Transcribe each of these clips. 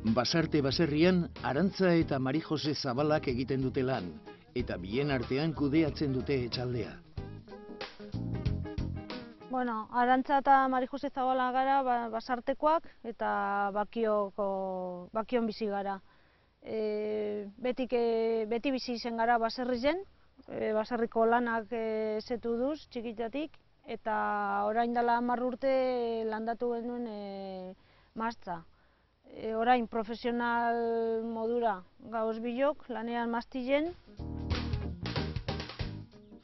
Basarte baserrian, Arantza eta Mari Jose Zabalak egiten dute lan, eta bien artean kudeatzen dute etxaldea. Bueno, Arantza eta Mari Jose Zabala gara basartekoak eta bakion bizi gara. Beti bizi izen gara baserrizen, baserriko lanak zetu duz txikitatik, eta orain dela 10 urte landatu genuen maztza. Orain profesional modura gauz bilok, lanean maztilen.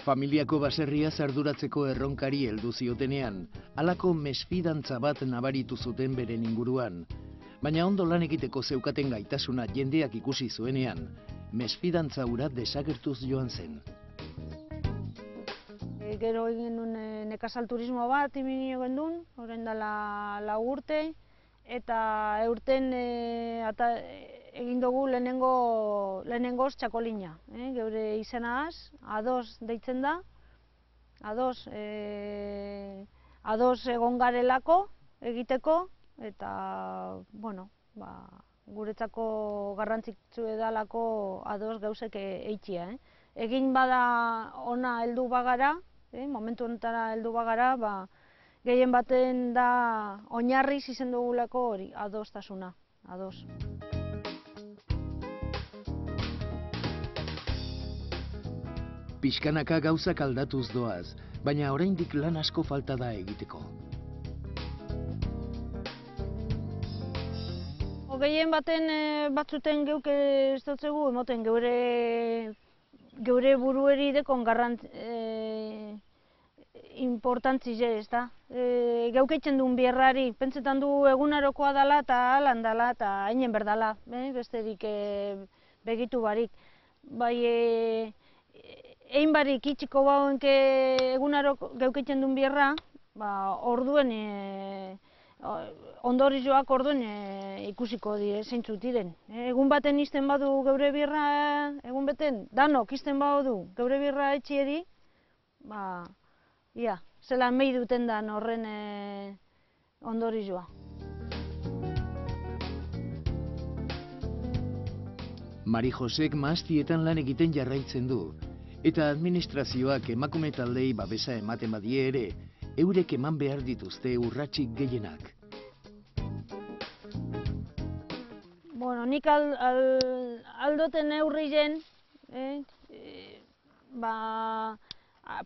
Familiako baserria arduratzeko erronkari heldu ziotenean, halako mesfidantza bat nabaritu zuten beren inguruan. Baina ondo lan egiteko zeukaten gaitasuna jendeak ikusi zuenean, mesfidantza hura desagertuz joan zen. Gero egin nuen nekazal turismo bat iminio gendun, orain dela 4 urte, eta eurten egin dugu lehenengoz txakolina. Geure izenaz, A2 deitzen da, A2 egon garelako egiteko, eta, bueno, guretzako garrantzitsu edalako A2 gauzek eitxia. Egin bada ona heldu bagara, momentu honetara heldu bagara, gehien baten da oinarriz izen dugulako hori, A2tasuna, A2. Pixkanaka gauzak aldatuz doaz, baina oraindik lan asko falta da egiteko. Gehien baten batzuten geuk ez dutzegu emoten geure burueri dekon importantzize, ez da. Geuk eitzen duen bierrari, pentsetan du egunarokoa dela eta alan dela eta hainen berdala, besterik begitu barik. Bai, egin barik itxiko bauenke egunaroko geuk eitzen duen bierra, orduen, ondorioak orduen ikusiko dire, zeintzuk diren. Egun baten izten badu geure bierra, egun beten, danok izten badu geure bierra etxieri, ia, zelan mehi duten dan horren ondorioa. Mari Josek mahastietan lan egiten jarraitzen du, eta administrazioak emakume taldei babesa ematen badie ere, eurek eman behar dituzte urratsik gehienak. Bueno, nik aldoten neurrien,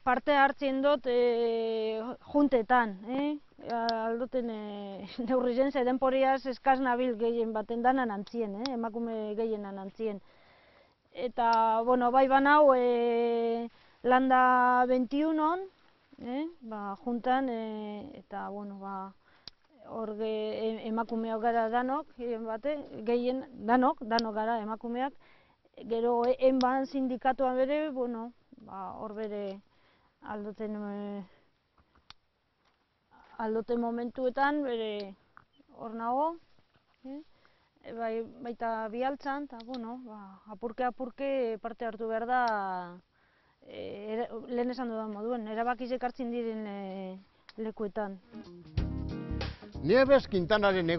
parte hartzen dut juntetan. Aldoten neurrien, ze denporiaz eskaz nabil gehien baten danan antzien, emakume gehienan antzien. Eta, bueno, bai banau, landa 21-on, juntan, eta, bueno, hor emakumeak gara danok, gehien danok gara emakumeak. Gero, enban sindikatuan bere, bueno, hor bere aldoten momentuetan, bere hor nago, baita bialtzan, eta, bueno, apurke parte hartu behar da, lehen esan dudan moduen, erabakizek hartzen diren lekuetan. Nieves Quintanaren